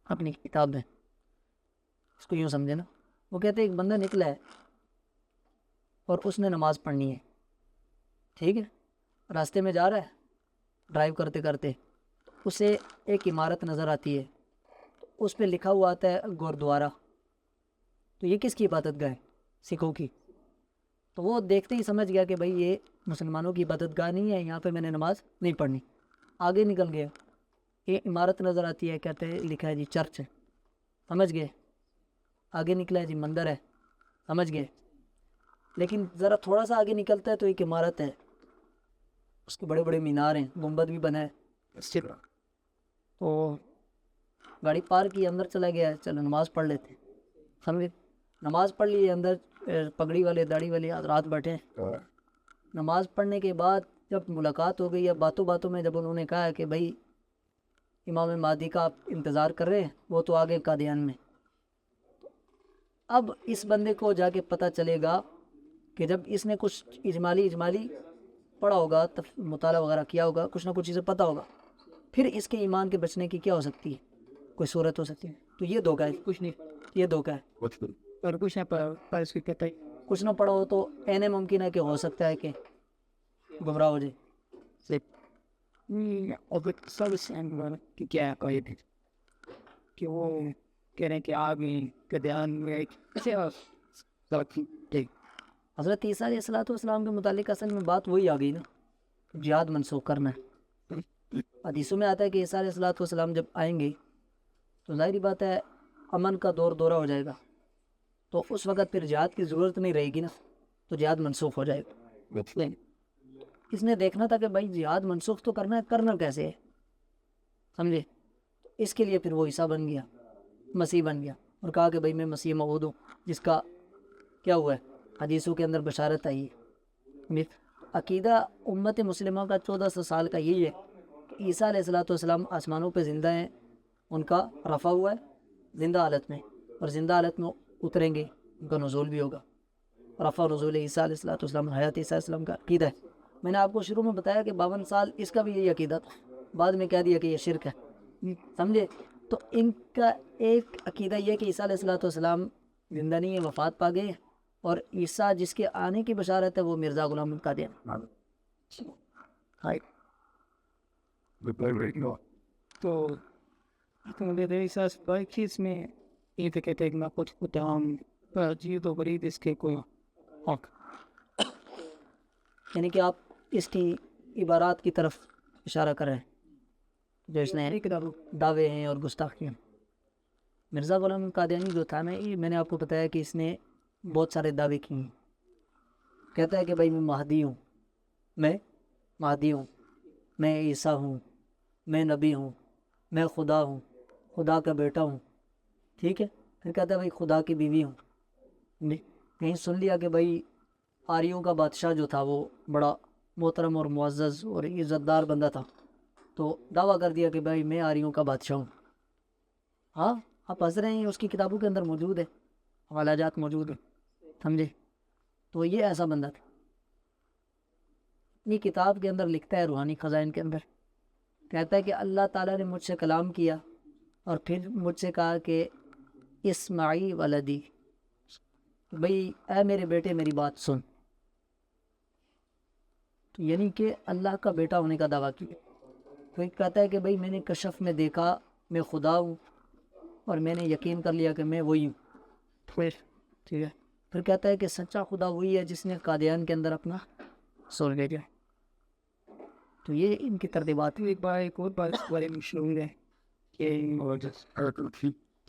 Speaker 2: اپنی کتاب میں. اس کو یوں سمجھے نا، وہ کہتے ہیں ایک بندہ نکلا ہے اور اس نے نماز پڑھنی ہے، ٹھیک ہے، راستے میں جا رہا ہے ڈرائیو کرتے کرتے، اسے ایک عمارت نظر آتی ہے، اس پہ لکھا ہوا آتا ہے گردوارا. تو یہ کس کی عبادت گاہ ہے؟ سکھوں کی. تو وہ دیکھتے ہی سمجھ گیا کہ بھئی یہ مسلمانوں کی عبادت گاہ نہیں ہے، یہاں پہ میں نے نماز نہیں پڑھنی. آگے نکل گیا، یہ عمارت نظر آتی ہے، کہتے ہیں لکھا ہے جی چرچ ہے، سمجھ گئے. آگے نکلا ہے جی مندر ہے، سمجھ گئے. لیکن ذرا تھوڑا سا آگے نکلتا ہے تو ایک عمارت ہے، اس کے بڑے بڑے مینار ہیں، گنبد بھی بنا ہے. تو گاڑی پارک کی اندر چلا گیا، چلو نماز پڑھ لیتے. سمجھے، نماز پڑھ لی. اندر پگڑی والے داڑھی والے حضرات بیٹھے ہیں. نماز پڑھنے کے بعد جب ملاقات ہو گئی، یا باتوں باتوں میں جب انہوں نے کہا کہ بھائی امام مہدی کا آپ انتظار کر رہے ہیں، وہ تو آگے قادیان میں. اب اس بندے کو جا کے پتہ چلے گا کہ جب اس نے کچھ اجمالی پڑھا ہوگا، مطالعہ وغیرہ کیا ہوگا، کچھ نہ کچھ چیزیں پتہ ہوگا، پھر اس کے ایمان کے بچنے کی کیا ہو سکتی ہے، کوئی صورت ہو سکتی ہے. تو یہ دھوکہ ہے،
Speaker 1: کچھ نہیں.
Speaker 2: یہ دھوکہ ہے.
Speaker 1: اور کچھ نہ پر اس کی کہتا ہے
Speaker 2: کچھ نہ پڑھا ہو تو این ممکن ہے کہ ہو سکتا ہے کہ گمراہ ہو جائے.
Speaker 1: اور سب سے کہ کیا ہے قائد کہ وہ کہہ رہے ہیں کہ آگے کے دھیان میں
Speaker 2: حضرت عیسیٰ علیہ السلام کے متعلق اصل میں بات وہی آ گئی نا، جہاد منسوخ کرنا ہے. حدیثوں میں آتا ہے کہ عیسیٰ علیہ السلام جب آئیں گے تو ظاہری بات ہے امن کا دورہ ہو جائے گا، تو اس وقت پھر جہاد کی ضرورت نہیں رہے گی نا، تو جہاد منسوخ ہو جائے گا. اس نے دیکھنا تھا کہ بھائی جہاد منسوخ تو کرنا ہے، کرنا کیسے ہے، سمجھے. اس کے لیے پھر وہ عیسیٰ بن گیا، مسیح بن گیا، اور کہا کہ بھائی میں مسیح موعود ہوں، جس کا کیا ہوا ہے، حدیثوں کے اندر بشارت آئی ہے. عقیدہ امت مسلمہ کا 1400 سال کا یہی ہے کہ عیسیٰ علیہ السلام آسمانوں پہ زندہ ہیں، ان کا رفع ہوا ہے زندہ حالت میں، اور زندہ حالت میں اتریں گے، ان کا نزول بھی ہوگا. رفع نزول عیسیٰ علیہ السلام، حیات عیسیٰ علیہ السلام کا عقیدہ ہے. میں نے آپ کو شروع میں بتایا کہ 52 سال اس کا بھی یہی عقیدہ تھا، بعد میں کہہ دیا کہ یہ شرک ہے، سمجھے. تو ان کا ایک عقیدہ یہ کہ عیسیٰ علیہ السلام زندہ نہیں ہے، وفات پا گئے، اور عیسیٰ جس کے آنے کی بشارت ہے وہ مرزا غلام قادیانی.
Speaker 1: تو میرے ساتھ بائک چیز میں یہ تو کہتے ہیں کہ میں کچھ دام جی تو غریب اس کے کوئی حق،
Speaker 2: یعنی کہ آپ اس کی عبارات کی طرف اشارہ کر رہے ہیں جو اس نے دعوے ہیں اور گستاخیاں. مرزا غلام قادیانی جو تھا میں نے آپ کو بتایا کہ اس نے بہت سارے دعوے کیے ہیں. کہتا ہے کہ بھائی میں مہدی ہوں، میں مہدی ہوں، میں عیسیٰ ہوں، میں نبی ہوں، میں خدا ہوں، خدا کا بیٹا ہوں، ٹھیک ہے. پھر کہتا ہے بھائی خدا کی بیوی ہوں. کہیں سن لیا کہ بھائی آریوں کا بادشاہ جو تھا وہ بڑا محترم اور معزز اور عزت دار بندہ تھا، تو دعویٰ کر دیا کہ بھائی میں آریوں کا بادشاہ ہوں. ہاں آپ ہنس رہے ہیں، اس کی کتابوں کے اندر موجود ہے، حوالہ جات موجود ہے، سمجھے. تو یہ ایسا بندہ تھا. اپنی کتاب کے اندر لکھتا ہے، روحانی خزائن کے اندر کہتا ہے کہ اللہ تعالیٰ نے مجھ سے کلام کیا اور پھر مجھ سے کہا کہ اسمعی ولدی، بھئی اے میرے بیٹے میری بات سن. تو یعنی کہ اللہ کا بیٹا ہونے کا دعویٰ کیا. تو ایک کہتا ہے کہ بھئی میں نے کشف میں دیکھا میں خدا ہوں، اور میں نے یقین کر لیا کہ میں وہی ہوں. ٹھیک ہے. پھر کہتا ہے کہ سچا خدا وہی ہے جس نے قادیان کے اندر اپنا سول بھیجا. تو یہ ان کی ترتیبات.
Speaker 1: ایک بار ایک اور بات بڑے مشہور ہے کہ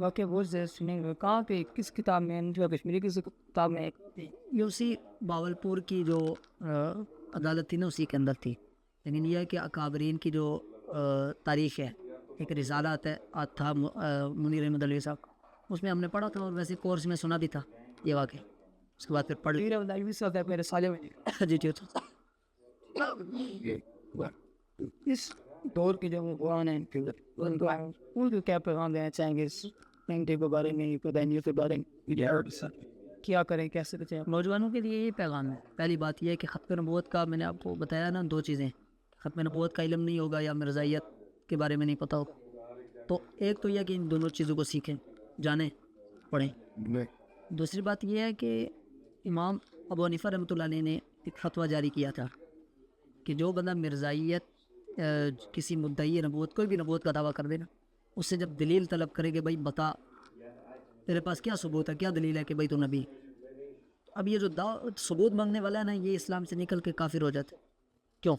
Speaker 1: واقعہ وہ سنیں گے کہاں پہ کس کتاب میں جو کشمیری کس کتاب میں
Speaker 2: یہ اسی باولپور کی جو عدالت تھی نا اسی کے اندر تھی، لیکن یہ ہے کہ اکابرین کی جو تاریخ ہے، ایک رسالہ تھا منیر احمد علوی صاحب، اس میں ہم نے پڑھا تھا اور ویسے کورس میں سنا بھی تھا یہ واقعہ، اس کے بعد پھر پڑھ لیا۔
Speaker 1: میرے سالے میں
Speaker 2: جی ٹھیک ہے۔
Speaker 1: اس دور کے جو قرآن ہیں ان کو کیا پیغام دینا چاہیں گے اس گھنٹے کے بارے میں، پدائیوں کے بارے میں، کیا کریں کیسے بچیں؟
Speaker 2: نوجوانوں کے لیے یہ پیغام ہے، پہلی بات یہ ہے کہ ختم نبوت کا، میں نے آپ کو بتایا نا دو چیزیں، ختم نبوت کا علم نہیں ہوگا یا مرزائیت کے بارے میں نہیں پتہ ہوگا، تو ایک تو یہ ہے کہ ان دونوں چیزوں کو سیکھیں، جانیں، پڑھیں۔ دوسری بات یہ ہے کہ امام ابو حنیفہ رحمۃ اللہ علیہ نے ایک فتویٰ جاری کیا تھا کہ جو بندہ مرزائیت کسی مدعی نبوت، کوئی بھی نبوت کا دعویٰ کر دے نا، اس سے جب دلیل طلب کرے کہ بھائی بتا تیرے پاس کیا ثبوت ہے، کیا دلیل ہے کہ بھائی تو نبی، اب یہ جو ثبوت مانگنے والا ہے نا، یہ اسلام سے نکل کے کافر ہو جاتا ہے۔ کیوں؟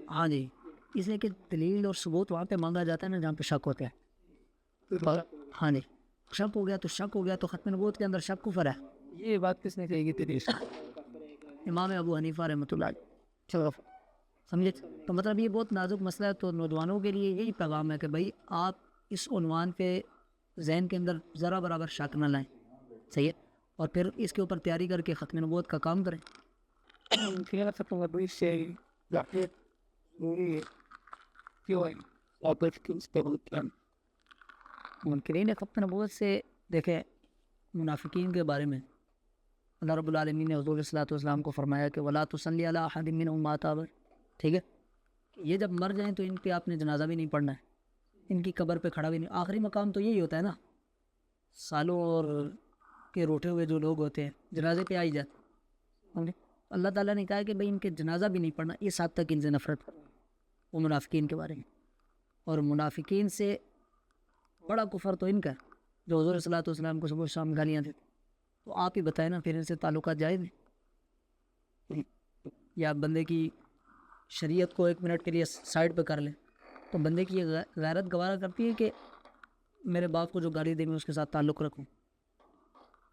Speaker 2: ہاں جی، اس لیے کہ دلیل اور ثبوت وہاں پہ مانگا جاتا ہے نا جہاں پہ شک ہوتا ہے۔ ہاں جی، شک ہو گیا تو ختم نبوت کے اندر شک کفر ہے۔
Speaker 1: یہ بات کس نے کہی گی تیری؟
Speaker 2: امام ابو حنیفہ رحمۃ اللہ علیہ۔ چلو سمجھے، تو مطلب یہ بہت نازک مسئلہ ہے، تو نوجوانوں کے لیے یہی پیغام ہے کہ بھائی آپ اس عنوان پہ ذہن کے اندر ذرا برابر شک نہ لائیں، صحیح ہے، اور پھر اس کے اوپر تیاری کر کے ختم نبوت کا کام کریں۔ منکرین ختم نبوت سے دیکھیں، منافقین کے بارے میں اللہ رب العالمین نے حضور صلی اللہ علیہ وسلم کو فرمایا کہ وَلَا تُصَلِّ عَلَىٰ أَحَدٍ مِّنْهُمْ مَاتَ أَبَدًا، ٹھیک ہے، یہ جب مر جائیں تو ان پہ آپ نے جنازہ بھی نہیں پڑھنا ہے، ان کی قبر پہ کھڑا بھی نہیں۔ آخری مقام تو یہی ہوتا ہے نا، سالوں اور کے روٹے ہوئے جو لوگ ہوتے ہیں جنازے پہ آ ہی جاتے، اللہ تعالیٰ نے کہا ہے کہ بھائی ان کے جنازہ بھی نہیں پڑھنا، اس حد تک ان سے نفرت کرو۔ وہ منافقین کے بارے میں، اور منافقین سے بڑا کفر تو ان کا ہے جو حضور صلی اللہ علیہ وسلم کو صبح شام گالیاں دیتے، تو آپ ہی بتائیں نا پھر ان سے تعلقات جائز ہیں؟ یا بندے کی شریعت کو ایک منٹ کے لیے سائڈ پہ کر لیں تو بندے کی یہ غیرت گوارا کرتی ہے کہ میرے باپ کو جو گالی دے میں اس کے ساتھ تعلق رکھوں؟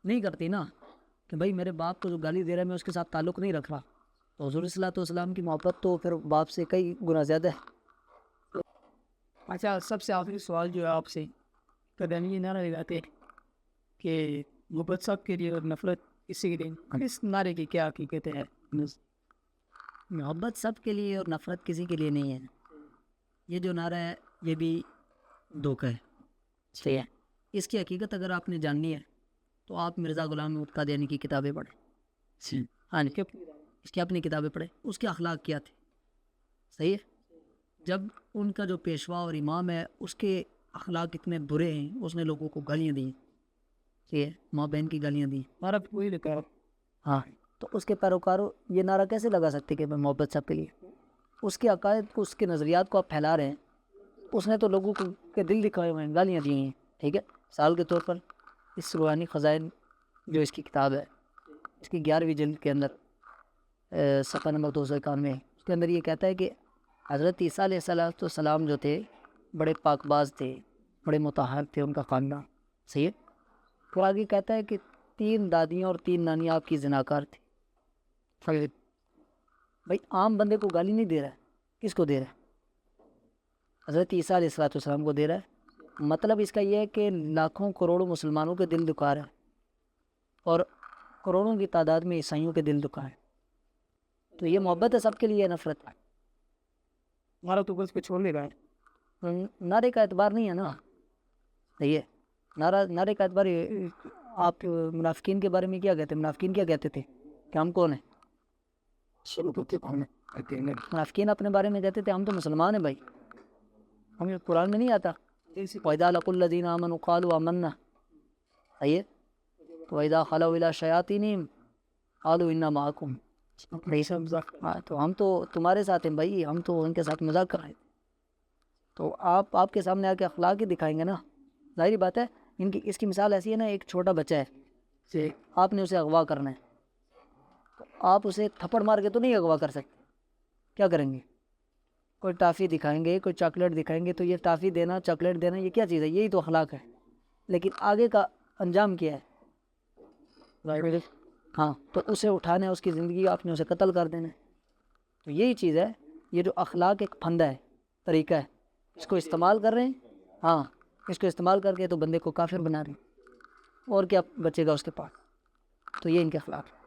Speaker 2: نہیں کرتی نا، کہ بھائی میرے باپ کو جو گالی دے رہا ہے میں اس کے ساتھ تعلق نہیں رکھ رہا، تو حضور صلی اللہ علیہ وسلم کی محبت تو پھر باپ سے کئی گنا زیادہ ہے۔
Speaker 1: اچھا، سب سے آخری سوال جو ہے آپ سے، قدم یہ نعرہ لگاتے کہ محبت سب کے لیے اور نفرت کسی کے لیے، اس نعرے کی کیا حقیقت ہے؟
Speaker 2: محبت سب کے لیے اور نفرت کسی کے لیے نہیں ہے، یہ جو نعرہ ہے یہ بھی دھوکہ ہے، صحیح ہے۔ اس کی حقیقت اگر آپ نے جاننی ہے تو آپ مرزا غلام احمد قادیانی کی کتابیں پڑھیں، ہاں جی، اس کی اپنی کتابیں پڑھیں، اس کے اخلاق کیا تھے، صحیح ہے۔ جب ان کا جو پیشوا اور امام ہے اس کے اخلاق اتنے برے ہیں، اس نے لوگوں کو گالیاں دی، ٹھیک ہے، ماں بہن کی گالیاں دی،
Speaker 1: عرب کوئی لکھا،
Speaker 2: ہاں، تو اس کے پیروکاروں یہ نعرہ کیسے لگا سکتے کہ محبت سب کے لیے؟ اس کے عقائد کو، اس کے نظریات کو آپ پھیلا رہے ہیں، اس نے تو لوگوں کے دل دکھائے ہوئے ہیں، گالیاں دی ہیں، ٹھیک ہے۔ مثال کے طور پر اس روحانی خزائن جو اس کی کتاب ہے، اس کی 11ویں جلد کے اندر صفحہ نمبر 291 اس کے اندر یہ کہتا ہے کہ حضرت عیسیٰ علیہ السلام جو تھے بڑے پاک باز تھے، بڑے مطہر تھے ان کا خاندان، صحیح ہے۔ تو آگے کہتا ہے کہ 3 دادیاں اور 3 نانیاں آپ کی زناکار تھی۔ بھائی عام بندے کو گالی نہیں دے رہا ہے، کس کو دے رہا ہے؟ حضرت عیسیٰ علیہ السلام کو دے رہا ہے۔ مطلب اس کا یہ ہے کہ لاکھوں کروڑوں مسلمانوں کے دل دکھا رہا ہے اور کروڑوں کی تعداد میں عیسائیوں کے دل دکھا ہے، تو یہ محبت ہے سب کے لیے، نفرت ہے؟
Speaker 1: ہمارا تو بس کو چھوڑ لے رہا ہے،
Speaker 2: نعرے کا اعتبار نہیں ہے نا، صحیح ہے، نعرے کا اعتبار۔ آپ منافقین کے بارے میں کیا کہتے ہیں؟ منافقین کیا کہتے تھے کہ ہم کون ہیں؟ منافقین اپنے بارے میں کہتے تھے ہم تو مسلمان ہیں بھائی، ہمیں قرآن میں نہیں آتا وَإِذَا لَقُوا الَّذِينَ آمَنُوا قَالُوا آمَنَّا، صحیح ہے، تو وَإِذَا خَلَوْا إِلَىٰ شَيَاطِينِهِمْ قَالُوا إِنَّا مَعَكُمْ، تو ہم تو تمہارے ساتھ ہیں بھائی، ہم تو ان کے ساتھ مذاق کر رہے تھے۔ تو آپ کے سامنے آ کے اخلاق ہی دکھائیں گے نا، ظاہری بات ہے۔ اس کی مثال ایسی ہے نا، ایک چھوٹا بچہ ہے، آپ نے اسے اغوا کرنا ہے، تو آپ اسے تھپڑ مار کے تو نہیں اغوا کر سکتے، کیا کریں گے؟ کوئی ٹافی دکھائیں گے، کوئی چاکلیٹ دکھائیں گے، تو یہ ٹافی دینا، چاکلیٹ دینا، یہ کیا چیز ہے؟ یہی تو اخلاق ہے۔ لیکن آگے کا انجام کیا ہے؟ ہاں، تو اسے اٹھانا ہے، اس کی زندگی آپ نے اسے قتل کر دینا ہے. تو یہی چیز ہے، یہ جو اخلاق ایک پھندا ہے، طریقہ ہے، اس کو استعمال کر رہے ہیں. ہاں، اس کو استعمال کر کے تو بندے کو کافر بنا رہے ہیں، اور کیا بچے گا اس کے پاس. تو یہ ان کے اخلاق ہے.